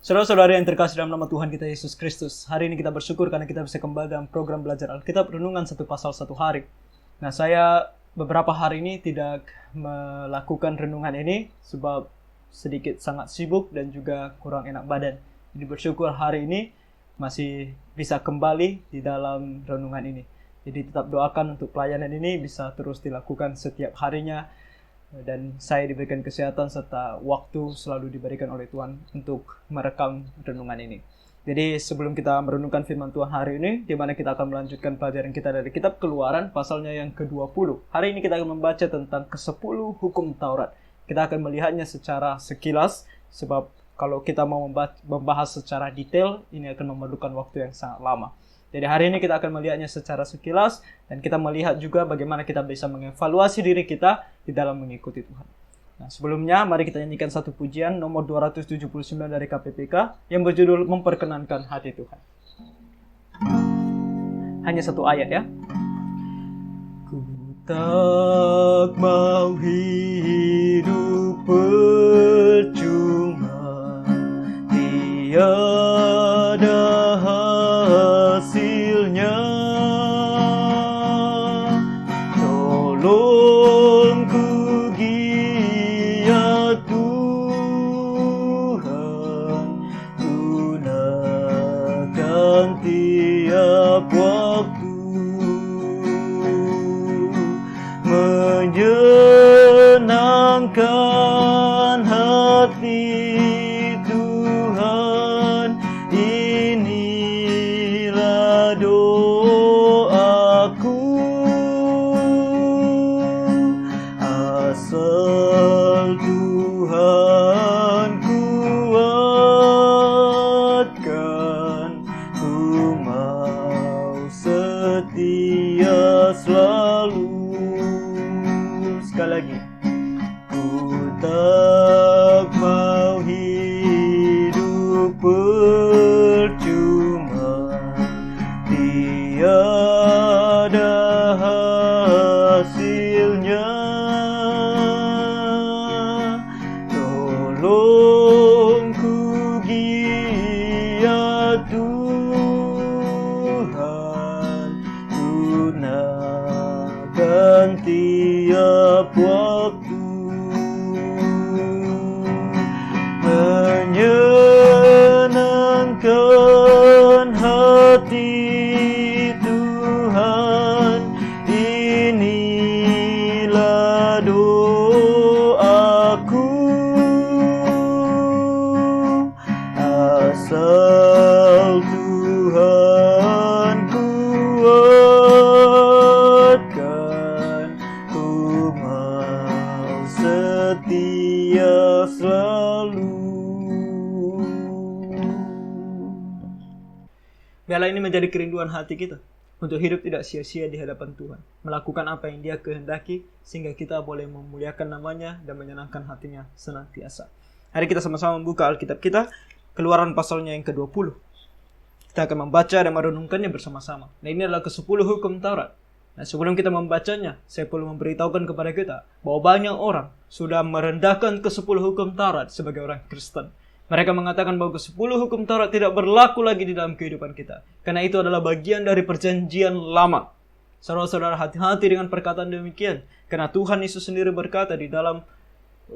Saudara-saudara yang terkasih dalam nama Tuhan kita Yesus Kristus, hari ini kita bersyukur karena kita bisa kembali dalam program belajar Alkitab Renungan satu pasal satu hari. Nah, saya beberapa hari ini tidak melakukan renungan ini sebab sedikit sangat sibuk dan juga kurang enak badan. Jadi bersyukur hari ini masih bisa kembali di dalam renungan ini. Jadi tetap doakan untuk pelayanan ini bisa terus dilakukan setiap harinya. Dan saya diberikan kesehatan serta waktu selalu diberikan oleh Tuhan untuk merekam renungan ini. Jadi sebelum kita merenungkan firman Tuhan hari ini, di mana kita akan melanjutkan pelajaran kita dari kitab Keluaran, pasalnya yang ke-20. Hari ini kita akan membaca tentang ke-10 hukum Taurat. Kita akan melihatnya secara sekilas, sebab kalau kita mau membahas secara detail, ini akan memerlukan waktu yang sangat lama. Jadi hari ini kita akan melihatnya secara sekilas dan kita melihat juga bagaimana kita bisa mengevaluasi diri kita di dalam mengikuti Tuhan. Nah, sebelumnya mari kita nyanyikan satu pujian nomor 279 dari KPPK yang berjudul Memperkenankan Hati Tuhan. Hanya satu ayat ya. Ku tak mau hidup percuma, tiada hasilnya. Tolong ku giat Tuhan, gunakan tiap waktu menyenangkan hati Tuhan. Inilah doaku, asal Tuhan kuatkan, ku mau setia selalu. Sekali lagi. Ku tak mau hidup percuma, tiada hasilnya. Tolong ku giat Tuhan, gunakan tiap waktu menyenangkan hati Tuhan. Inilah doaku, asal Tuhan kuatkan, ku mau setia selalu. Biarlah ini menjadi kerinduan hati kita untuk hidup tidak sia-sia di hadapan Tuhan, melakukan apa yang Dia kehendaki sehingga kita boleh memuliakan namanya dan menyenangkan hatinya senantiasa. Hari kita sama-sama membuka Alkitab kita, Keluaran pasalnya yang ke-20. Kita akan membaca dan merenungkannya bersama-sama. Nah, ini adalah ke-10 hukum Taurat. Nah, sebelum kita membacanya, saya perlu memberitahukan kepada kita bahwa banyak orang sudah merendahkan ke-10 hukum Taurat sebagai orang Kristen. Mereka mengatakan bahwa ke-10 hukum Taurat tidak berlaku lagi di dalam kehidupan kita, karena itu adalah bagian dari perjanjian lama. Saudara-saudara, hati-hati dengan perkataan demikian, karena Tuhan Yesus sendiri berkata di dalam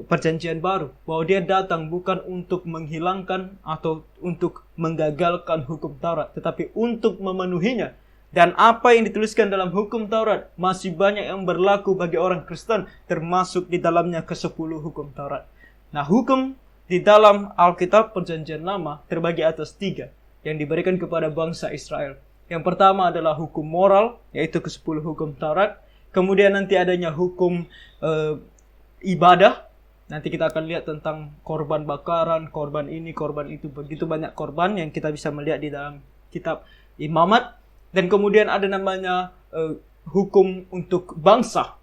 perjanjian baru bahwa Dia datang bukan untuk menghilangkan atau untuk menggagalkan hukum Taurat, tetapi untuk memenuhinya. Dan apa yang dituliskan dalam hukum Taurat masih banyak yang berlaku bagi orang Kristen, termasuk di dalamnya ke-10 hukum Taurat. Nah, hukum di dalam Alkitab Perjanjian Lama terbagi atas 3 yang diberikan kepada bangsa Israel. Yang pertama adalah hukum moral, yaitu ke-10 hukum Taurat. Kemudian nanti adanya hukum ibadah. Nanti kita akan lihat tentang korban bakaran, korban ini, korban itu. Begitu banyak korban yang kita bisa melihat di dalam kitab Imamat. Dan kemudian ada namanya hukum untuk bangsa.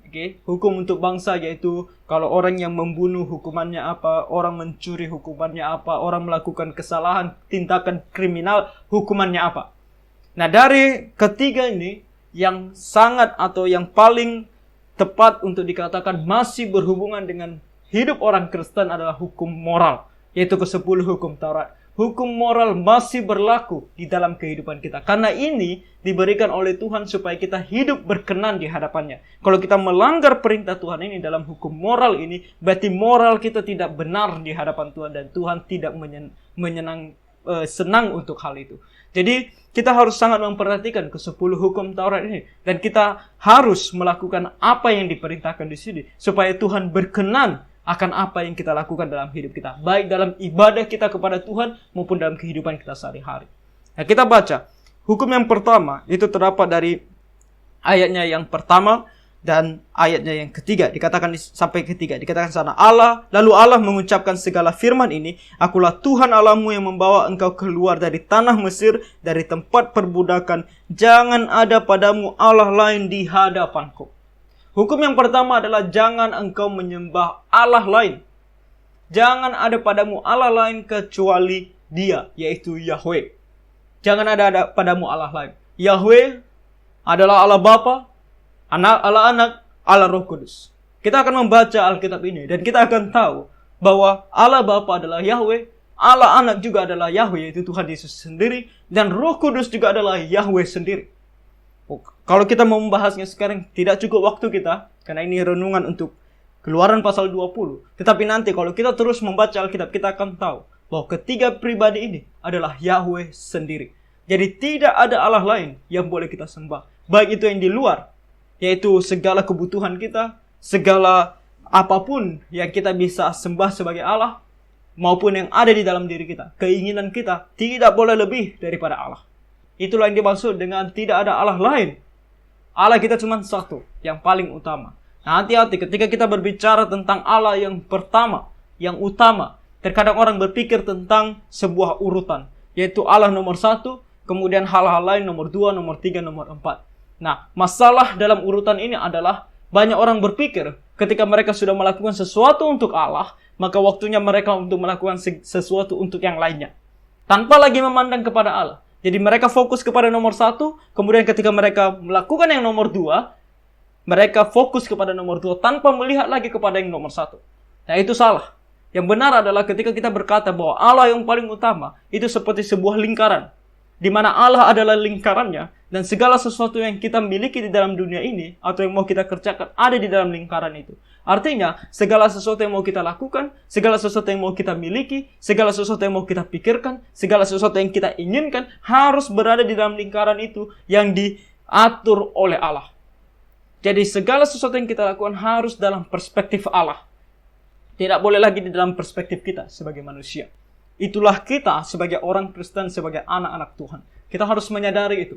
Okay. Hukum untuk bangsa yaitu kalau orang yang membunuh hukumannya apa, orang mencuri hukumannya apa, orang melakukan kesalahan, tindakan kriminal hukumannya apa. Nah, dari ketiga ini yang sangat atau yang paling tepat untuk dikatakan masih berhubungan dengan hidup orang Kristen adalah hukum moral, yaitu ke-10 hukum Taurat. Hukum moral masih berlaku di dalam kehidupan kita. Karena ini diberikan oleh Tuhan supaya kita hidup berkenan di hadapannya. Kalau kita melanggar perintah Tuhan ini dalam hukum moral ini, berarti moral kita tidak benar di hadapan Tuhan. Dan Tuhan tidak senang untuk hal itu. Jadi kita harus sangat memperhatikan ke-10 hukum Taurat ini. Dan kita harus melakukan apa yang diperintahkan di sini. Supaya Tuhan berkenan akan apa yang kita lakukan dalam hidup kita. Baik dalam ibadah kita kepada Tuhan maupun dalam kehidupan kita sehari-hari. Nah, kita baca. Hukum yang pertama itu terdapat dari ayatnya yang pertama dan ayatnya yang ketiga. Dikatakan sampai ketiga. Dikatakan sana lalu Allah mengucapkan segala firman ini. Akulah Tuhan Allahmu yang membawa engkau keluar dari tanah Mesir, dari tempat perbudakan. Jangan ada padamu Allah lain di hadapanku. Hukum yang pertama adalah jangan engkau menyembah Allah lain. Jangan ada padamu Allah lain kecuali Dia, yaitu Yahweh. Jangan ada padamu Allah lain. Yahweh adalah Allah Bapa, Allah Anak, Allah Roh Kudus. Kita akan membaca Alkitab ini dan kita akan tahu bahwa Allah Bapa adalah Yahweh, Allah Anak juga adalah Yahweh, yaitu Tuhan Yesus sendiri, dan Roh Kudus juga adalah Yahweh sendiri. Kalau kita mau membahasnya sekarang tidak cukup waktu kita, karena ini renungan untuk Keluaran pasal 20. Tetapi nanti kalau kita terus membaca Alkitab, kita akan tahu bahwa ketiga pribadi ini adalah Yahweh sendiri. Jadi tidak ada Allah lain yang boleh kita sembah. Baik itu yang di luar, yaitu segala kebutuhan kita, segala apapun yang kita bisa sembah sebagai Allah, maupun yang ada di dalam diri kita. Keinginan kita tidak boleh lebih daripada Allah. Itulah yang dimaksud dengan tidak ada Allah lain. Allah kita cuma satu, yang paling utama. Nah, hati-hati ketika kita berbicara tentang Allah yang pertama, yang utama. Terkadang orang berpikir tentang sebuah urutan, yaitu Allah nomor 1, kemudian hal-hal lain nomor 2, nomor 3, nomor 4. Nah, masalah dalam urutan ini adalah banyak orang berpikir ketika mereka sudah melakukan sesuatu untuk Allah, maka waktunya mereka untuk melakukan sesuatu untuk yang lainnya, tanpa lagi memandang kepada Allah. Jadi mereka fokus kepada nomor 1, kemudian ketika mereka melakukan yang nomor 2, mereka fokus kepada nomor 2 tanpa melihat lagi kepada yang nomor 1. Nah, itu salah. Yang benar adalah ketika kita berkata bahwa Allah yang paling utama, itu seperti sebuah lingkaran, di mana Allah adalah lingkarannya, dan segala sesuatu yang kita miliki di dalam dunia ini, atau yang mau kita kerjakan, ada di dalam lingkaran itu. Artinya, segala sesuatu yang mau kita lakukan, segala sesuatu yang mau kita miliki, segala sesuatu yang mau kita pikirkan, segala sesuatu yang kita inginkan, harus berada di dalam lingkaran itu yang diatur oleh Allah. Jadi segala sesuatu yang kita lakukan harus dalam perspektif Allah. Tidak boleh lagi di dalam perspektif kita sebagai manusia. Itulah kita sebagai orang Kristen, sebagai anak-anak Tuhan. Kita harus menyadari itu.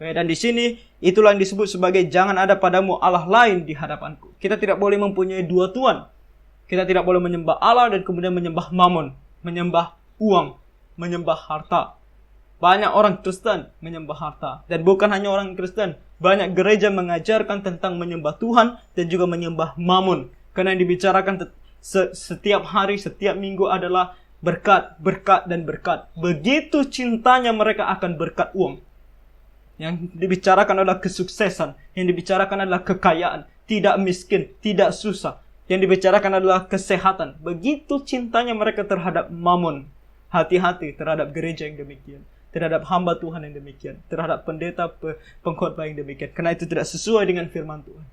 Dan di sini itulah yang disebut sebagai jangan ada padamu Allah lain di hadapanku. Kita tidak boleh mempunyai dua tuan. Kita tidak boleh menyembah Allah dan kemudian menyembah mamon, menyembah uang, menyembah harta. Banyak orang Kristen menyembah harta. Dan bukan hanya orang Kristen, banyak gereja mengajarkan tentang menyembah Tuhan dan juga menyembah mamon. Karena yang dibicarakan setiap hari, setiap minggu adalah berkat, berkat, dan berkat. Begitu cintanya mereka akan berkat uang. Yang dibicarakan adalah kesuksesan. Yang dibicarakan adalah kekayaan. Tidak miskin, tidak susah. Yang dibicarakan adalah kesehatan. Begitu cintanya mereka terhadap mamon. Hati-hati terhadap gereja yang demikian. Terhadap hamba Tuhan yang demikian. Terhadap pendeta, pengkhotbah yang demikian. Karena itu tidak sesuai dengan firman Tuhan.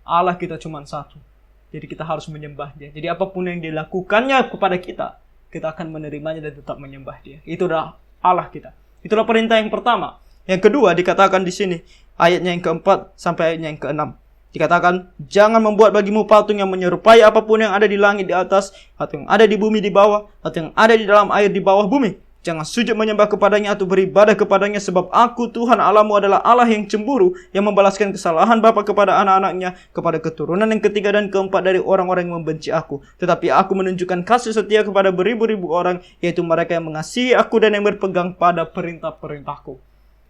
Allah kita cuma satu. Jadi kita harus menyembah Dia. Jadi apapun yang dilakukannya kepada kita, kita akan menerimanya dan tetap menyembah Dia. Itu adalah Allah kita. Itulah perintah yang pertama. Yang kedua dikatakan di sini, ayatnya yang keempat sampai ayatnya yang keenam. Dikatakan, jangan membuat bagimu patung yang menyerupai apapun yang ada di langit di atas, atau yang ada di bumi di bawah, atau yang ada di dalam air di bawah bumi. Jangan sujud menyembah kepadanya atau beribadah kepadanya, sebab aku Tuhan Allahmu adalah Allah yang cemburu, yang membalaskan kesalahan bapa kepada anak-anaknya, kepada keturunan yang ketiga dan keempat dari orang-orang yang membenci aku. Tetapi aku menunjukkan kasih setia kepada beribu-ribu orang, yaitu mereka yang mengasihi aku dan yang berpegang pada perintah-perintahku.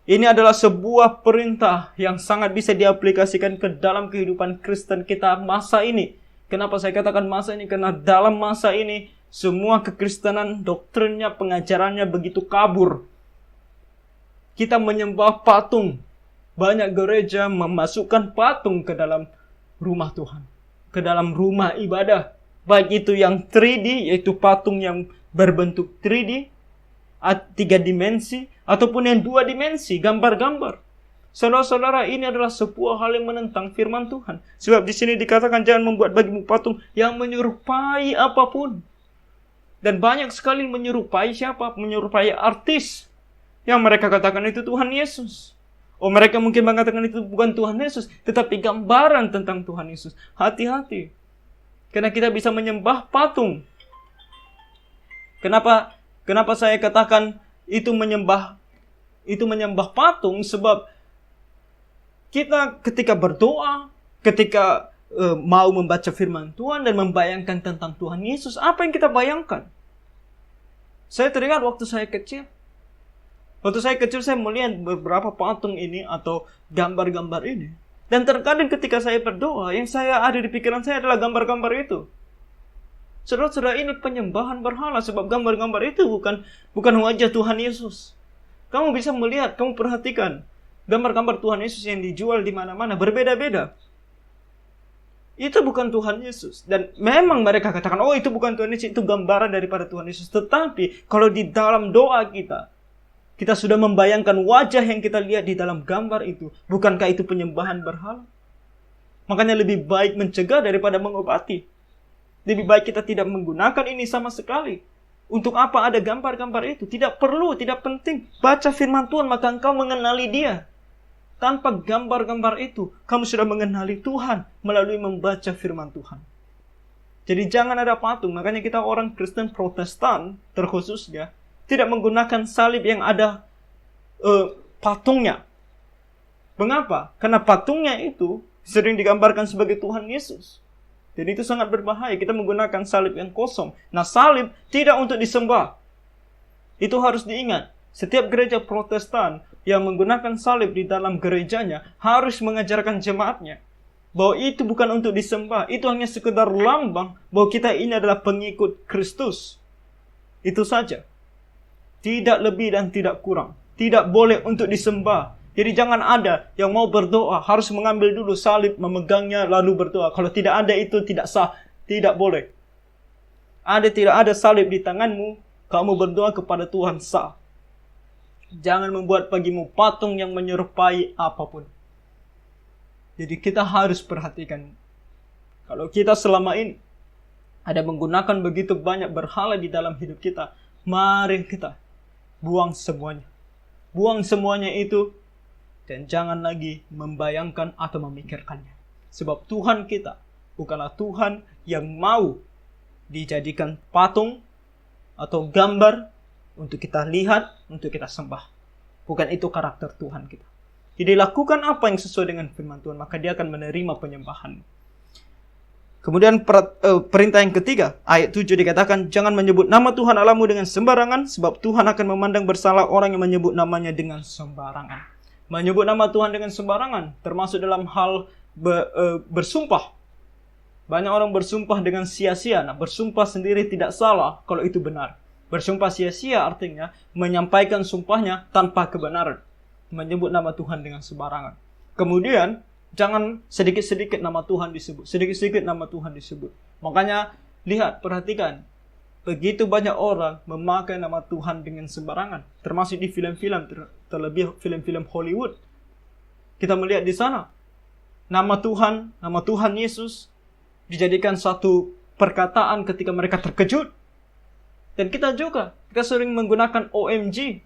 Ini adalah sebuah perintah yang sangat bisa diaplikasikan ke dalam kehidupan Kristen kita masa ini. Kenapa saya katakan masa ini? Karena dalam masa ini semua kekristenan, doktrinnya, pengajarannya begitu kabur. Kita menyembah patung. Banyak gereja memasukkan patung ke dalam rumah Tuhan, ke dalam rumah ibadah. Baik itu yang 3D, yaitu patung yang berbentuk 3D, 3 dimensi, ataupun yang 2 dimensi, gambar-gambar. Saudara-saudara, ini adalah sebuah hal yang menentang firman Tuhan. Sebab di sini dikatakan jangan membuat bagimu patung yang menyerupai apapun. Dan banyak sekali menyerupai siapa? Menyerupai artis. Yang mereka katakan itu Tuhan Yesus. Oh, mereka mungkin mengatakan itu bukan Tuhan Yesus, tetapi gambaran tentang Tuhan Yesus. Hati-hati. Karena kita bisa menyembah patung. Kenapa saya katakan itu menyembah patung? Sebab kita ketika berdoa, ketika mau membaca firman Tuhan dan membayangkan tentang Tuhan Yesus, apa yang kita bayangkan? Saya teringat waktu saya kecil. Waktu saya kecil saya melihat beberapa patung ini atau gambar-gambar ini. Dan terkadang ketika saya berdoa, yang saya ada di pikiran saya adalah gambar-gambar itu. Saudara-saudara, ini penyembahan berhala sebab gambar-gambar itu bukan wajah Tuhan Yesus. Kamu bisa melihat, kamu perhatikan gambar-gambar Tuhan Yesus yang dijual di mana-mana berbeda-beda. Itu bukan Tuhan Yesus. Dan memang mereka katakan, oh itu bukan Tuhan Yesus, itu gambaran daripada Tuhan Yesus. Tetapi kalau di dalam doa kita sudah membayangkan wajah yang kita lihat di dalam gambar itu. Bukankah itu penyembahan berhala? Makanya lebih baik mencegah daripada mengobati. Lebih baik kita tidak menggunakan ini sama sekali. Untuk apa ada gambar-gambar itu? Tidak perlu, tidak penting. Baca firman Tuhan, maka engkau mengenali Dia. Tanpa gambar-gambar itu, kamu sudah mengenali Tuhan melalui membaca firman Tuhan. Jadi jangan ada patung. Makanya kita orang Kristen Protestan, terkhususnya, tidak menggunakan salib yang ada patungnya. Mengapa? Karena patungnya itu sering digambarkan sebagai Tuhan Yesus. Jadi itu sangat berbahaya. Kita menggunakan salib yang kosong. Nah, salib tidak untuk disembah. Itu harus diingat. Setiap gereja Protestan yang menggunakan salib di dalam gerejanya harus mengajarkan jemaatnya bahwa itu bukan untuk disembah. Itu hanya sekedar lambang bahwa kita ini adalah pengikut Kristus. Itu saja. Tidak lebih dan tidak kurang. Tidak boleh untuk disembah. Jadi jangan ada yang mau berdoa harus mengambil dulu salib, memegangnya lalu berdoa. Kalau tidak ada itu tidak sah. Tidak boleh. Tidak ada salib di tanganmu, kamu berdoa kepada Tuhan sah. Jangan membuat bagimu patung yang menyerupai apapun. Jadi kita harus perhatikan. Kalau kita selama ini ada menggunakan begitu banyak berhala di dalam hidup kita, mari kita buang semuanya. Buang semuanya itu dan jangan lagi membayangkan atau memikirkannya. Sebab Tuhan kita bukanlah Tuhan yang mau dijadikan patung atau gambar untuk kita lihat, untuk kita sembah. Bukan itu karakter Tuhan kita. Jadi lakukan apa yang sesuai dengan firman Tuhan, maka Dia akan menerima penyembahan. Kemudian perintah yang ketiga, ayat 7 dikatakan, jangan menyebut nama Tuhan Allahmu dengan sembarangan, sebab Tuhan akan memandang bersalah orang yang menyebut namanya dengan sembarangan. Menyebut nama Tuhan dengan sembarangan, termasuk dalam hal bersumpah. Banyak orang bersumpah dengan sia-sia. Nah, bersumpah sendiri tidak salah kalau itu benar. Bersumpah sia-sia artinya menyampaikan sumpahnya tanpa kebenaran. Menyebut nama Tuhan dengan sembarangan. Kemudian, jangan sedikit-sedikit nama Tuhan disebut. Sedikit-sedikit nama Tuhan disebut. Makanya, lihat, perhatikan. Begitu banyak orang memakai nama Tuhan dengan sembarangan. Termasuk di film-film, terlebih film-film Hollywood. Kita melihat di sana. Nama Tuhan Yesus dijadikan satu perkataan ketika mereka terkejut. Dan kita juga, kita sering menggunakan OMG.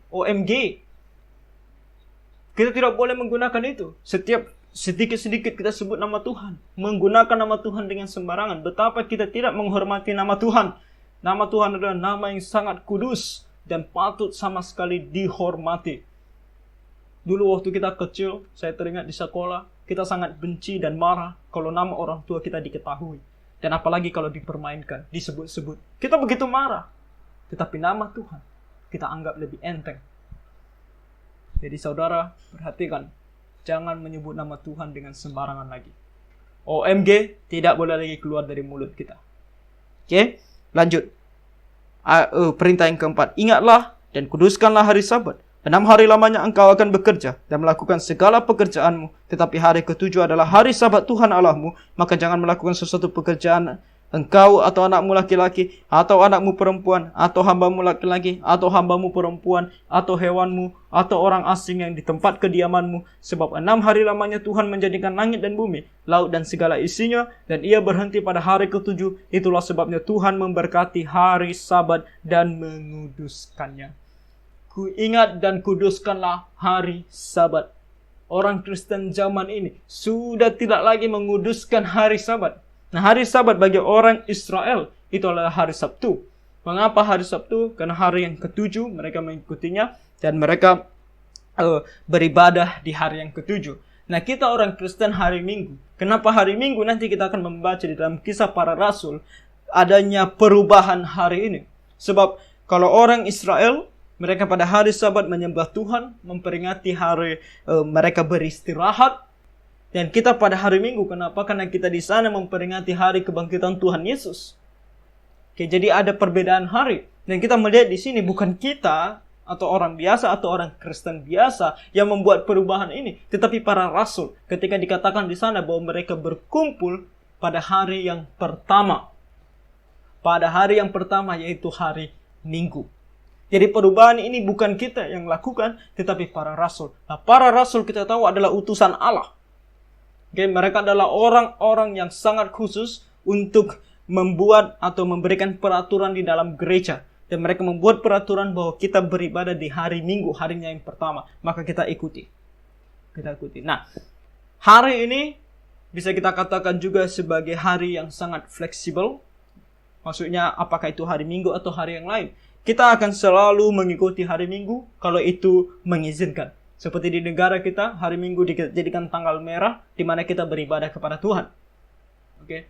Kita tidak boleh menggunakan itu. Setiap sedikit-sedikit kita sebut nama Tuhan. Menggunakan nama Tuhan dengan sembarangan. Betapa kita tidak menghormati nama Tuhan. Nama Tuhan adalah nama yang sangat kudus dan patut sama sekali dihormati. Dulu waktu kita kecil, saya teringat di sekolah, kita sangat benci dan marah kalau nama orang tua kita diketahui. Dan apalagi kalau dipermainkan, disebut-sebut. Kita begitu marah. Tetapi nama Tuhan kita anggap lebih enteng. Jadi saudara, perhatikan. Jangan menyebut nama Tuhan dengan sembarangan lagi. OMG tidak boleh lagi keluar dari mulut kita. Oke, lanjut. Perintah yang keempat. Ingatlah dan kuduskanlah hari Sabat. 6 hari lamanya engkau akan bekerja dan melakukan segala pekerjaanmu. Tetapi hari ke-7 adalah hari Sabat Tuhan Allahmu. Maka jangan melakukan sesuatu pekerjaan engkau atau anakmu laki-laki, atau anakmu perempuan, atau hambamu laki-laki, atau hambamu perempuan, atau hewanmu, atau orang asing yang di tempat kediamanmu. Sebab 6 hari lamanya Tuhan menjadikan langit dan bumi, laut dan segala isinya, dan ia berhenti pada hari ke-7. Itulah sebabnya Tuhan memberkati hari Sabat dan menguduskannya. Kuingat dan kuduskanlah hari Sabat. Orang Kristen zaman ini sudah tidak lagi menguduskan hari Sabat. Nah, hari Sabat bagi orang Israel itu adalah hari Sabtu. Mengapa hari Sabtu? Karena hari yang ke-7 mereka mengikutinya dan mereka beribadah di hari yang ke-7. Nah, kita orang Kristen hari Minggu. Kenapa hari Minggu? Nanti kita akan membaca di dalam Kisah Para Rasul adanya perubahan hari ini. Sebab kalau orang Israel, mereka pada hari Sabat menyembah Tuhan, memperingati hari mereka beristirahat. Dan kita pada hari Minggu, kenapa? Karena kita di sana memperingati hari kebangkitan Tuhan Yesus. Oke, jadi ada perbedaan hari. Dan kita melihat di sini bukan kita atau orang biasa atau orang Kristen biasa yang membuat perubahan ini, tetapi para rasul. Ketika dikatakan di sana bahwa mereka berkumpul pada hari yang pertama. Pada hari yang pertama, yaitu hari Minggu. Jadi perubahan ini bukan kita yang lakukan, tetapi para rasul. Nah, para rasul kita tahu adalah utusan Allah. Oke, mereka adalah orang-orang yang sangat khusus untuk membuat atau memberikan peraturan di dalam gereja. Dan mereka membuat peraturan bahwa kita beribadah di hari Minggu, harinya yang pertama. Maka kita ikuti. Nah, hari ini bisa kita katakan juga sebagai hari yang sangat fleksibel. Maksudnya apakah itu hari Minggu atau hari yang lain. Kita akan selalu mengikuti hari Minggu kalau itu mengizinkan. Seperti di negara kita, hari Minggu dijadikan tanggal merah di mana kita beribadah kepada Tuhan. Oke.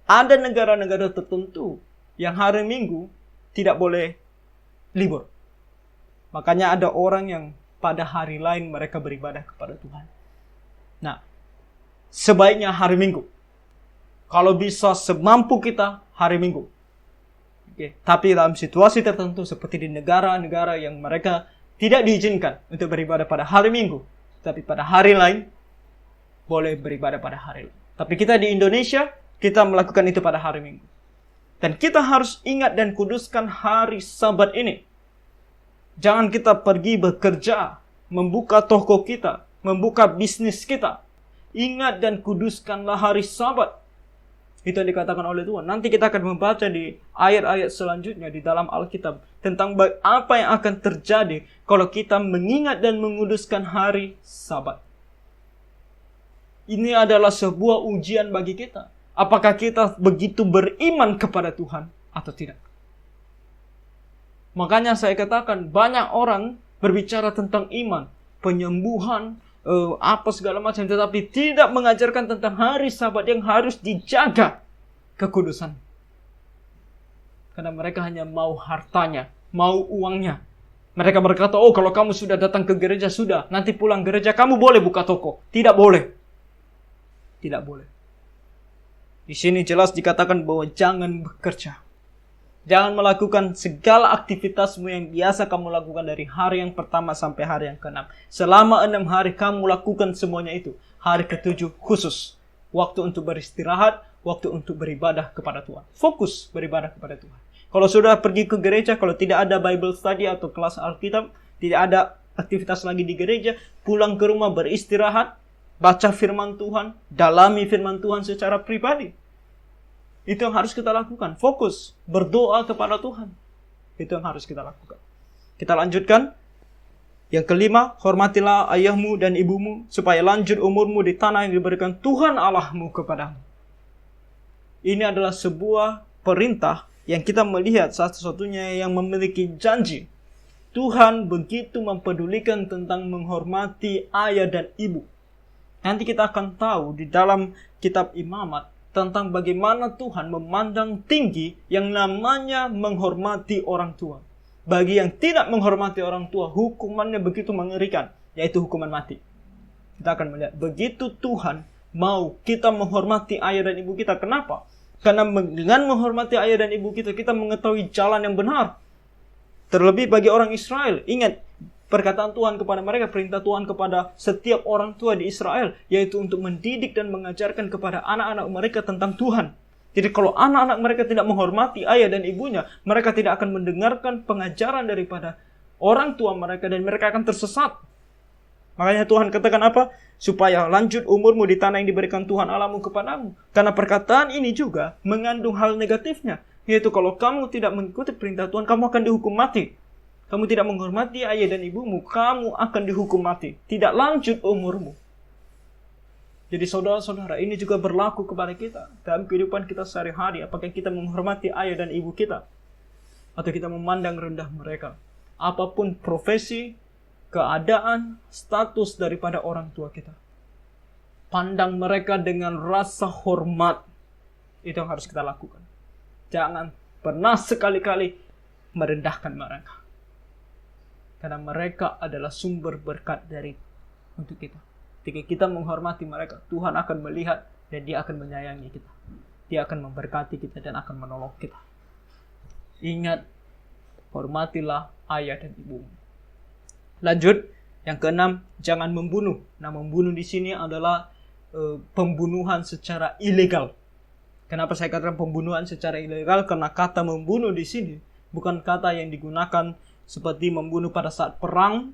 Ada negara-negara tertentu yang hari Minggu tidak boleh libur. Makanya ada orang yang pada hari lain mereka beribadah kepada Tuhan. Nah, sebaiknya hari Minggu. Kalau bisa semampu kita hari Minggu. Oke. Tapi dalam situasi tertentu seperti di negara-negara yang mereka tidak diizinkan untuk beribadah pada hari Minggu. Tapi pada hari lain, boleh beribadah pada hari lain. Tapi kita di Indonesia, kita melakukan itu pada hari Minggu. Dan kita harus ingat dan kuduskan hari Sabat ini. Jangan kita pergi bekerja, membuka toko kita, membuka bisnis kita. Ingat dan kuduskanlah hari Sabat. Itu yang dikatakan oleh Tuhan. Nanti kita akan membaca di ayat-ayat selanjutnya di dalam Alkitab tentang apa yang akan terjadi kalau kita mengingat dan menguduskan hari Sabat. Ini adalah sebuah ujian bagi kita. Apakah kita begitu beriman kepada Tuhan atau tidak? Makanya saya katakan banyak orang berbicara tentang iman, penyembuhan, apa segala macam, tetapi tidak mengajarkan tentang hari Sabat yang harus dijaga kekudusan. Karena mereka hanya mau hartanya, mau uangnya. Mereka berkata, oh kalau kamu sudah datang ke gereja, sudah. Nanti pulang gereja, kamu boleh buka toko. Tidak boleh. Tidak boleh. Di sini jelas dikatakan bahwa jangan bekerja. Jangan melakukan segala aktivitasmu yang biasa kamu lakukan dari hari yang pertama sampai hari yang ke-6. Selama 6 hari kamu lakukan semuanya itu. Hari ke-7 khusus. Waktu untuk beristirahat, waktu untuk beribadah kepada Tuhan. Fokus beribadah kepada Tuhan. Kalau sudah pergi ke gereja, kalau tidak ada Bible study atau kelas Alkitab, tidak ada aktivitas lagi di gereja, pulang ke rumah beristirahat, baca firman Tuhan, dalami firman Tuhan secara pribadi. Itu yang harus kita lakukan. Fokus. Berdoa kepada Tuhan. Itu yang harus kita lakukan. Kita lanjutkan. Yang kelima, hormatilah ayahmu dan ibumu, supaya lanjut umurmu di tanah yang diberikan Tuhan Allahmu kepadamu. Ini adalah sebuah perintah yang kita melihat satu-satunya yang memiliki janji. Tuhan begitu mempedulikan tentang menghormati ayah dan ibu. Nanti kita akan tahu di dalam kitab Imamat tentang bagaimana Tuhan memandang tinggi yang namanya menghormati orang tua. Bagi yang tidak menghormati orang tua, hukumannya begitu mengerikan, yaitu hukuman mati. Kita akan melihat, begitu Tuhan mau kita menghormati ayah dan ibu kita. Kenapa? Karena dengan menghormati ayah dan ibu kita, kita mengetahui jalan yang benar. Terlebih bagi orang Israel, ingat, perkataan Tuhan kepada mereka, perintah Tuhan kepada setiap orang tua di Israel, yaitu untuk mendidik dan mengajarkan kepada anak-anak mereka tentang Tuhan. Jadi kalau anak-anak mereka tidak menghormati ayah dan ibunya, mereka tidak akan mendengarkan pengajaran daripada orang tua mereka dan mereka akan tersesat. Makanya Tuhan katakan apa? Supaya lanjut umurmu di tanah yang diberikan Tuhan Allahmu kepadamu. Karena perkataan ini juga mengandung hal negatifnya. Yaitu kalau kamu tidak mengikuti perintah Tuhan, kamu akan dihukum mati. Kamu tidak menghormati ayah dan ibumu, kamu akan dihukum mati. Tidak lanjut umurmu. Jadi saudara-saudara, ini juga berlaku kepada kita. Dalam kehidupan kita sehari-hari, apakah kita menghormati ayah dan ibu kita? Atau kita memandang rendah mereka? Apapun profesi, keadaan, status daripada orang tua kita. Pandang mereka dengan rasa hormat. Itu yang harus kita lakukan. Jangan pernah sekali-kali merendahkan mereka. Karena mereka adalah sumber berkat untuk kita. Ketika kita menghormati mereka, Tuhan akan melihat dan Dia akan menyayangi kita. Dia akan memberkati kita dan akan menolong kita. Ingat, hormatilah ayah dan ibumu. Lanjut, yang keenam, jangan membunuh. Nah, membunuh di sini adalah pembunuhan secara ilegal. Kenapa saya katakan pembunuhan secara ilegal? Karena kata membunuh di sini bukan kata yang digunakan seperti membunuh pada saat perang,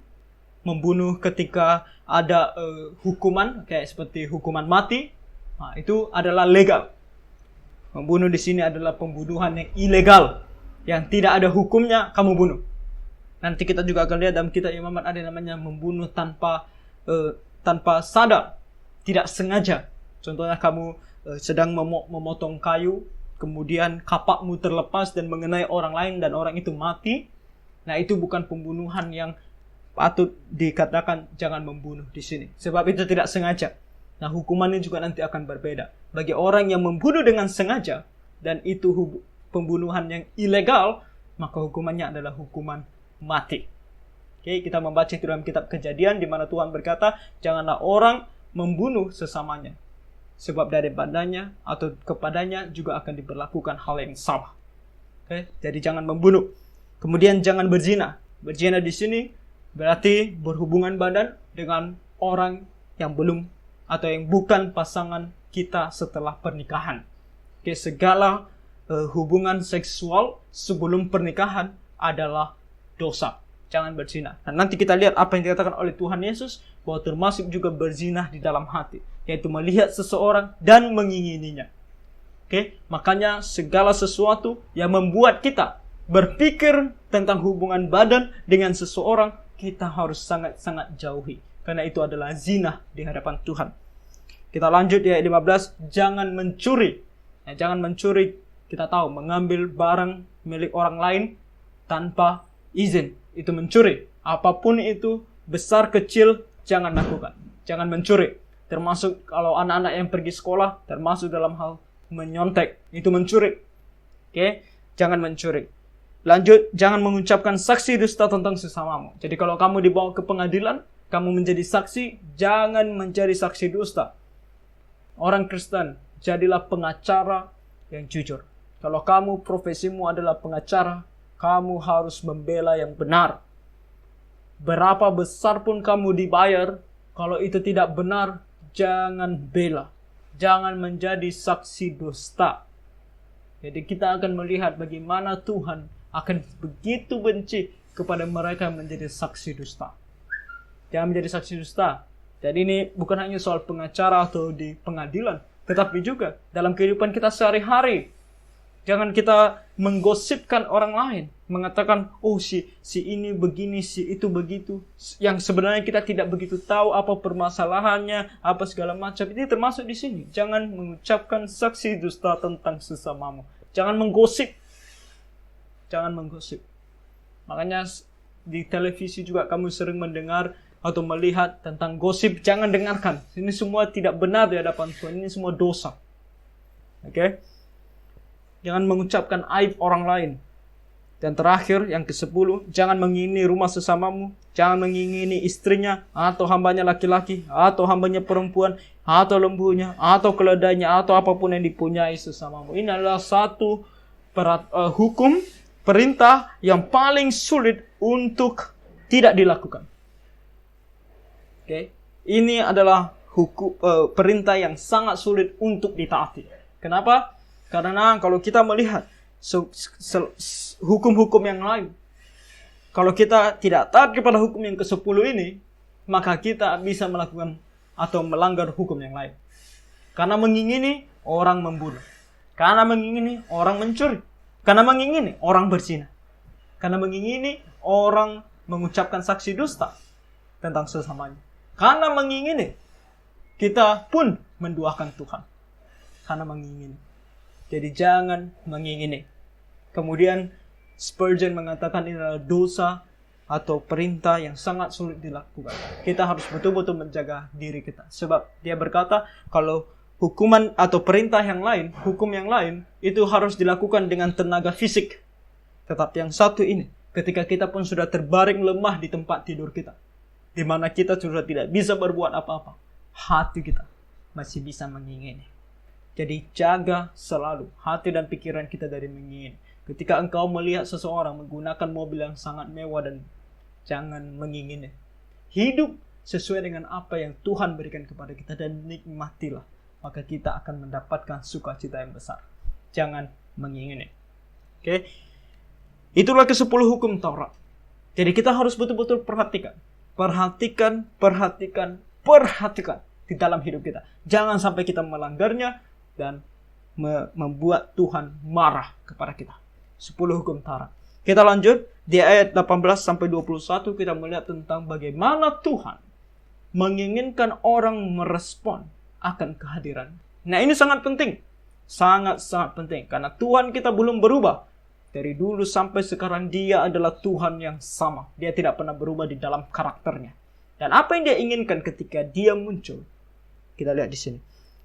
membunuh ketika ada hukuman, kayak seperti hukuman mati. Nah, itu adalah legal. Membunuh di sini adalah pembunuhan yang ilegal, yang tidak ada hukumnya, kamu bunuh. Nanti kita juga akan lihat dalam kitab Imamat ada namanya membunuh tanpa sadar, tidak sengaja. Contohnya kamu sedang memotong kayu, kemudian kapakmu terlepas dan mengenai orang lain dan orang itu mati. Nah, itu bukan pembunuhan yang patut dikatakan jangan membunuh di sini. Sebab itu tidak sengaja. Nah, hukumannya juga nanti akan berbeda. Bagi orang yang membunuh dengan sengaja dan itu pembunuhan yang ilegal, maka hukumannya adalah hukuman mati. Oke, kita membaca itu dalam kitab Kejadian di mana Tuhan berkata, janganlah orang membunuh sesamanya. Sebab daripadanya atau kepadanya juga akan diberlakukan hal yang sama. Oke, jadi jangan membunuh. Kemudian jangan berzina. Berzina di sini berarti berhubungan badan dengan orang yang belum atau yang bukan pasangan kita setelah pernikahan. Oke, segala hubungan seksual sebelum pernikahan adalah dosa. Jangan berzina. Nah, nanti kita lihat apa yang dikatakan oleh Tuhan Yesus bahwa termasuk juga berzina di dalam hati, yaitu melihat seseorang dan mengingininya. Oke, makanya segala sesuatu yang membuat kita berpikir tentang hubungan badan dengan seseorang, kita harus sangat-sangat jauhi. Karena itu adalah zina di hadapan Tuhan. Kita lanjut di ayat 15. Jangan mencuri. Nah, jangan mencuri, kita tahu, mengambil barang milik orang lain tanpa izin. Itu mencuri. Apapun itu, besar kecil, jangan lakukan. Jangan mencuri. Termasuk kalau anak-anak yang pergi sekolah, termasuk dalam hal menyontek. Itu mencuri. Oke, jangan mencuri. Lanjut, jangan mengucapkan saksi dusta tentang sesamamu. Jadi kalau kamu dibawa ke pengadilan, kamu menjadi saksi, jangan menjadi saksi dusta. Orang Kristen, jadilah pengacara yang jujur. Kalau kamu profesimu adalah pengacara, kamu harus membela yang benar. Berapa besar pun kamu dibayar, kalau itu tidak benar, jangan bela. Jangan menjadi saksi dusta. Jadi kita akan melihat bagaimana Tuhan akan begitu benci kepada mereka yang menjadi saksi dusta. Jangan menjadi saksi dusta. Jadi ini bukan hanya soal pengacara atau di pengadilan, tetapi juga dalam kehidupan kita sehari-hari. Jangan kita menggosipkan orang lain, mengatakan, oh si ini begini, si itu begitu, yang sebenarnya kita tidak begitu tahu apa permasalahannya, apa segala macam. Ini termasuk di sini. Jangan mengucapkan saksi dusta tentang sesamamu. Jangan menggosip. Jangan menggosip. Makanya di televisi juga kamu sering mendengar atau melihat tentang gosip. Jangan dengarkan. Ini semua tidak benar di hadapan Tuhan. Ini semua dosa. Oke? Jangan mengucapkan aib orang lain. Dan terakhir, yang ke-10, jangan mengingini rumah sesamamu. Jangan mengingini istrinya, atau hambanya laki-laki, atau hambanya perempuan, atau lembunya, atau keledainya, atau apapun yang dipunyai sesamamu. Ini adalah satu hukum, perintah yang paling sulit untuk tidak dilakukan. Oke, ini adalah perintah yang sangat sulit untuk ditaati. Kenapa? Karena kalau kita melihat hukum-hukum yang lain, kalau kita tidak taat kepada hukum yang ke-10 ini, maka kita bisa melakukan atau melanggar hukum yang lain. Karena mengingini, orang membunuh. Karena mengingini, orang mencuri. Karena mengingini, orang berzina. Karena mengingini, orang mengucapkan saksi dusta tentang sesamanya. Karena mengingini, kita pun menduakan Tuhan. Karena mengingini. Jadi jangan mengingini. Kemudian Spurgeon mengatakan ini adalah dosa atau perintah yang sangat sulit dilakukan. Kita harus betul-betul menjaga diri kita. Sebab dia berkata kalau hukuman atau perintah yang lain, hukum yang lain, itu harus dilakukan dengan tenaga fisik. Tetapi yang satu ini, ketika kita pun sudah terbaring lemah di tempat tidur kita, di mana kita sudah tidak bisa berbuat apa-apa, hati kita masih bisa mengingini. Jadi jaga selalu hati dan pikiran kita dari mengingini. Ketika engkau melihat seseorang menggunakan mobil yang sangat mewah, dan jangan mengingini. Hidup sesuai dengan apa yang Tuhan berikan kepada kita dan nikmatilah. Maka kita akan mendapatkan sukacita yang besar. Jangan mengingini. Oke? Itulah ke-10 hukum Taurat. Jadi kita harus betul-betul perhatikan. Perhatikan di dalam hidup kita. Jangan sampai kita melanggarnya dan membuat Tuhan marah kepada kita. 10 hukum Taurat. Kita lanjut di ayat 18-21, kita melihat tentang bagaimana Tuhan menginginkan orang merespon akan kehadiran. Nah, ini sangat penting. Sangat-sangat penting. Karena Tuhan kita belum berubah. Dari dulu sampai sekarang dia adalah Tuhan yang sama. Dia tidak pernah berubah di dalam karakternya. Dan apa yang dia inginkan ketika dia muncul? Kita lihat di sini.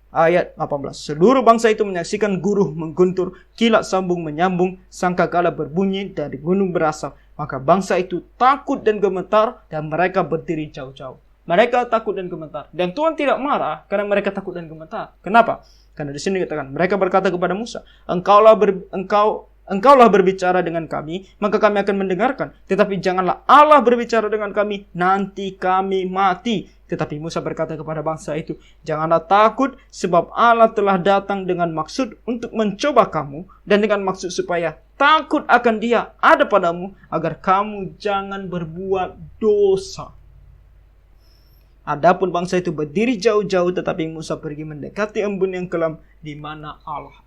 Ayat 18. Seluruh bangsa itu menyaksikan guruh mengguntur, kilat sambung menyambung, sangkakala berbunyi, dari gunung berasap. Maka bangsa itu takut dan gemetar, dan mereka berdiri jauh-jauh. Mereka takut dan gemetar. Dan Tuhan tidak marah karena mereka takut dan gemetar. Kenapa? Karena di sini dikatakan, mereka berkata kepada Musa, Engkaulah berbicara dengan kami, maka kami akan mendengarkan. Tetapi janganlah Allah berbicara dengan kami, nanti kami mati. Tetapi Musa berkata kepada bangsa itu, janganlah takut, sebab Allah telah datang dengan maksud untuk mencoba kamu, dan dengan maksud supaya takut akan Dia ada padamu, agar kamu jangan berbuat dosa. Adapun bangsa itu berdiri jauh-jauh, tetapi Musa pergi mendekati embun yang kelam di mana Allah.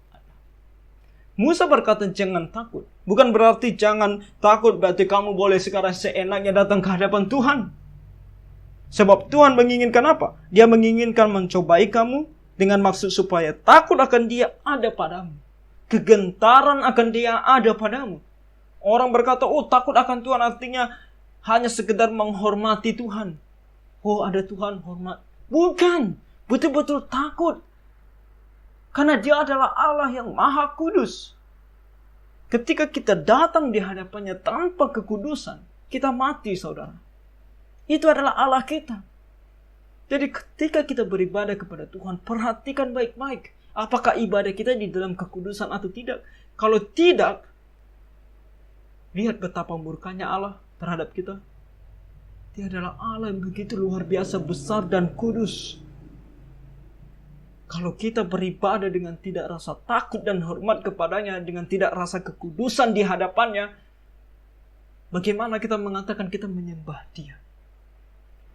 Musa berkata jangan takut. Bukan berarti jangan takut berarti kamu boleh sekarang seenaknya datang ke hadapan Tuhan. Sebab Tuhan menginginkan apa? Dia menginginkan mencobai kamu dengan maksud supaya takut akan Dia ada padamu. Kegentaran akan Dia ada padamu. Orang berkata, oh takut akan Tuhan artinya hanya sekedar menghormati Tuhan. Oh ada Tuhan hormat. Bukan. Betul-betul takut. Karena Dia adalah Allah yang Maha Kudus. Ketika kita datang di hadapannya tanpa kekudusan, kita mati, saudara. Itu adalah Allah kita. Jadi ketika kita beribadah kepada Tuhan, perhatikan baik-baik. Apakah ibadah kita di dalam kekudusan atau tidak? Kalau tidak, lihat betapa murkanya Allah terhadap kita. Dia adalah Allah yang begitu luar biasa besar dan kudus. Kalau kita beribadah dengan tidak rasa takut dan hormat kepadanya, dengan tidak rasa kekudusan di hadapannya, bagaimana kita mengatakan kita menyembah Dia?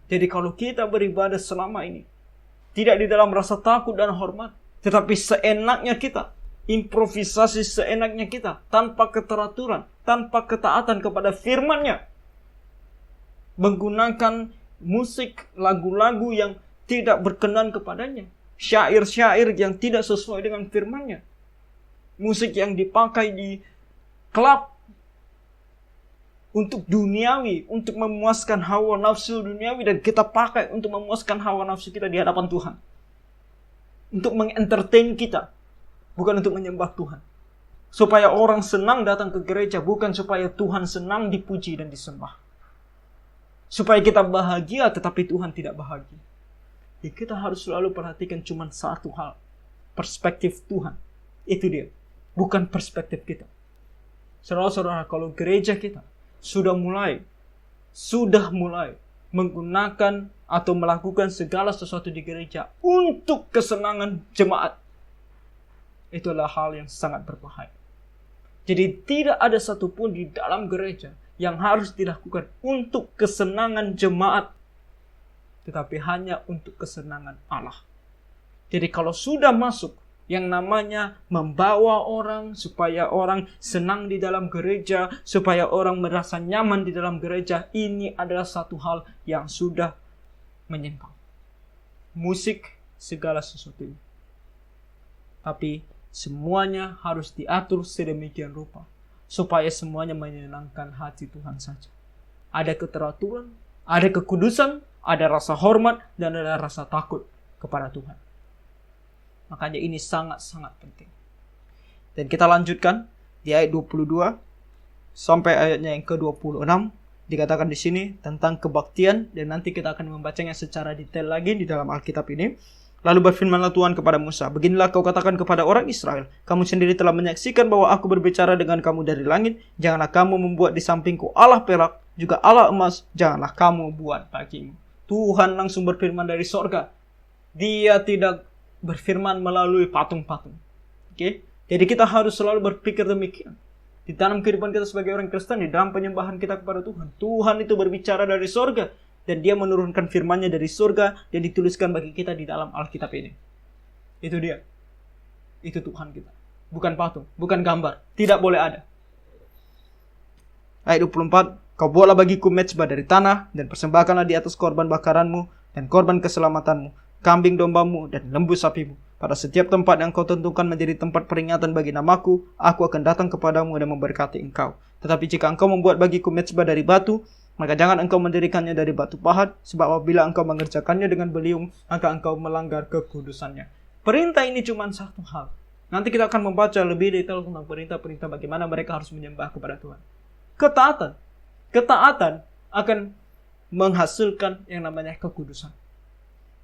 Jadi kalau kita beribadah selama ini, tidak di dalam rasa takut dan hormat, tetapi seenaknya kita, improvisasi seenaknya kita, tanpa keteraturan, tanpa ketaatan kepada firman-Nya, menggunakan musik, lagu-lagu yang tidak berkenan kepadanya, syair-syair yang tidak sesuai dengan firman-Nya, musik yang dipakai di klub untuk duniawi, untuk memuaskan hawa nafsu duniawi, dan kita pakai untuk memuaskan hawa nafsu kita di hadapan Tuhan, untuk mengentertain kita, bukan untuk menyembah Tuhan. Supaya orang senang datang ke gereja, bukan supaya Tuhan senang dipuji dan disembah. Supaya kita bahagia, tetapi Tuhan tidak bahagia. Jadi kita harus selalu perhatikan cuma satu hal, perspektif Tuhan. Itu dia, bukan perspektif kita. Saudara-saudara, kalau gereja kita sudah mulai menggunakan atau melakukan segala sesuatu di gereja untuk kesenangan jemaat, itu adalah hal yang sangat berbahaya. Jadi tidak ada satupun di dalam gereja yang harus dilakukan untuk kesenangan jemaat, tetapi hanya untuk kesenangan Allah. Jadi kalau sudah masuk yang namanya membawa orang supaya orang senang di dalam gereja, supaya orang merasa nyaman di dalam gereja, ini adalah satu hal yang sudah menyimpang. Musik, segala sesuatu. Tapi semuanya harus diatur sedemikian rupa supaya semuanya menyenangkan hati Tuhan saja. Ada keteraturan, ada kekudusan, ada rasa hormat, dan ada rasa takut kepada Tuhan. Makanya ini sangat-sangat penting. Dan kita lanjutkan di ayat 22 sampai ayatnya yang ke-26. Dikatakan di sini tentang kebaktian, dan nanti kita akan membacanya secara detail lagi di dalam Alkitab ini. Lalu berfirmanlah Tuhan kepada Musa, beginilah kau katakan kepada orang Israel, kamu sendiri telah menyaksikan bahwa aku berbicara dengan kamu dari langit. Janganlah kamu membuat di sampingku Allah perak, juga Allah emas, janganlah kamu buat bagimu. Tuhan langsung berfirman dari sorga. Dia tidak berfirman melalui patung-patung. Oke? Jadi kita harus selalu berpikir demikian. Di dalam kehidupan kita sebagai orang Kristen, di dalam penyembahan kita kepada Tuhan, Tuhan itu berbicara dari sorga, dan dia menurunkan firman-Nya dari sorga dan dituliskan bagi kita di dalam Alkitab ini. Itu dia. Itu Tuhan kita. Bukan patung, bukan gambar. Tidak boleh ada. Ayat 24, kau buatlah bagiku mezbah dari tanah, dan persembahkanlah di atas korban bakaranmu dan korban keselamatanmu, kambing dombamu dan lembu sapimu. Pada setiap tempat yang kau tentukan menjadi tempat peringatan bagi namaku, aku akan datang kepadamu dan memberkati engkau. Tetapi jika engkau membuat bagiku mezbah dari batu, maka jangan engkau mendirikannya dari batu pahat, sebab apabila engkau mengerjakannya dengan beliung, maka engkau melanggar kekudusannya. Perintah ini cuma satu hal. Nanti kita akan membaca lebih detail tentang perintah-perintah bagaimana mereka harus menyembah kepada Tuhan. Ketaatan. Ketaatan akan menghasilkan yang namanya kekudusan.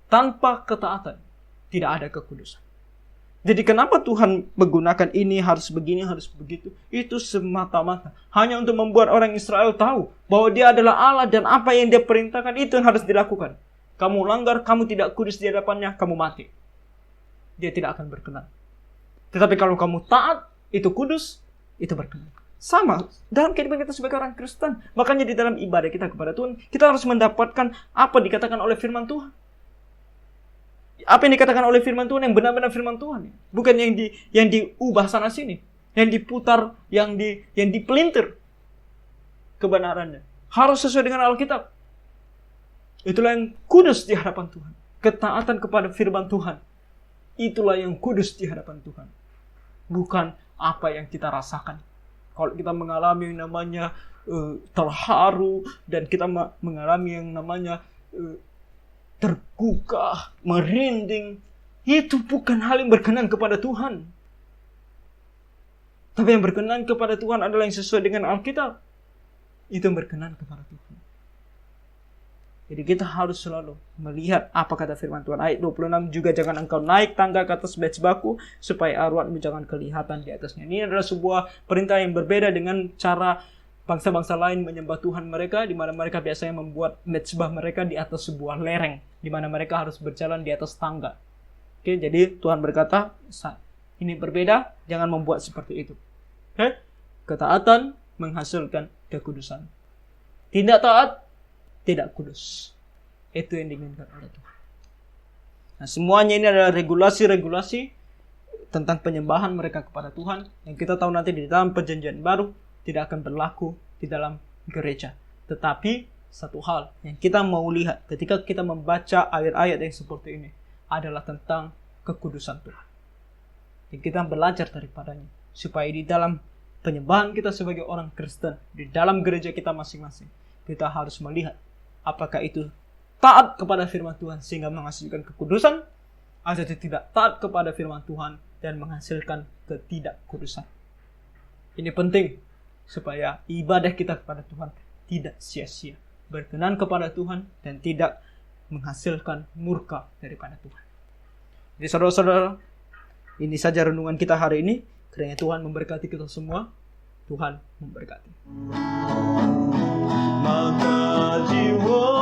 Tanpa ketaatan, tidak ada kekudusan. Jadi kenapa Tuhan menggunakan ini, harus begini, harus begitu? Itu semata-mata hanya untuk membuat orang Israel tahu bahwa dia adalah Allah, dan apa yang dia perintahkan itu yang harus dilakukan. Kamu langgar, kamu tidak kudus di hadapannya, kamu mati. Dia tidak akan berkenan. Tetapi kalau kamu taat, itu kudus, itu berkenan. Sama dalam kehidupan kita sebagai orang Kristen. Makanya di dalam ibadah kita kepada Tuhan, kita harus mendapatkan apa dikatakan oleh firman Tuhan. Apa yang dikatakan oleh firman Tuhan yang benar-benar firman Tuhan, bukan yang diubah sana sini, yang diputar, yang dipelintir kebenarannya. Harus sesuai dengan Alkitab. Itulah yang kudus di hadapan Tuhan. Ketaatan kepada firman Tuhan, itulah yang kudus di hadapan Tuhan. Bukan apa yang kita rasakan. Kalau kita mengalami yang namanya terharu, dan kita mengalami yang namanya tergugah, merinding, itu bukan hal yang berkenan kepada Tuhan. Tapi yang berkenan kepada Tuhan adalah yang sesuai dengan Alkitab. Itu yang berkenan kepada Tuhan. Jadi kita harus selalu melihat apa kata firman Tuhan. Ayat 26, juga jangan engkau naik tangga ke atas mezbahku, supaya arwahmu jangan kelihatan di atasnya. Ini adalah sebuah perintah yang berbeda dengan cara bangsa-bangsa lain menyembah Tuhan mereka, di mana mereka biasanya membuat mezbah mereka di atas sebuah lereng, di mana mereka harus berjalan di atas tangga. Oke, jadi Tuhan berkata, ini berbeda, jangan membuat seperti itu. Oke? Ketaatan menghasilkan kekudusan. Tidak taat, tidak kudus. Itu yang diinginkan oleh Tuhan. Nah, semuanya ini adalah regulasi-regulasi tentang penyembahan mereka kepada Tuhan, yang kita tahu nanti di dalam perjanjian baru tidak akan berlaku di dalam gereja. Tetapi satu hal yang kita mau lihat ketika kita membaca ayat-ayat yang seperti ini adalah tentang kekudusan Tuhan. Dan kita belajar daripadanya supaya di dalam penyembahan kita sebagai orang Kristen, di dalam gereja kita masing-masing, kita harus melihat apakah itu taat kepada firman Tuhan sehingga menghasilkan kekudusan, atau tidak taat kepada firman Tuhan dan menghasilkan ketidakkudusan. Ini penting supaya ibadah kita kepada Tuhan tidak sia-sia, berkenan kepada Tuhan, dan tidak menghasilkan murka daripada Tuhan. Jadi saudara-saudara, ini saja renungan kita hari ini. Kiranya Tuhan memberkati kita semua. Tuhan memberkati. Maka jiwa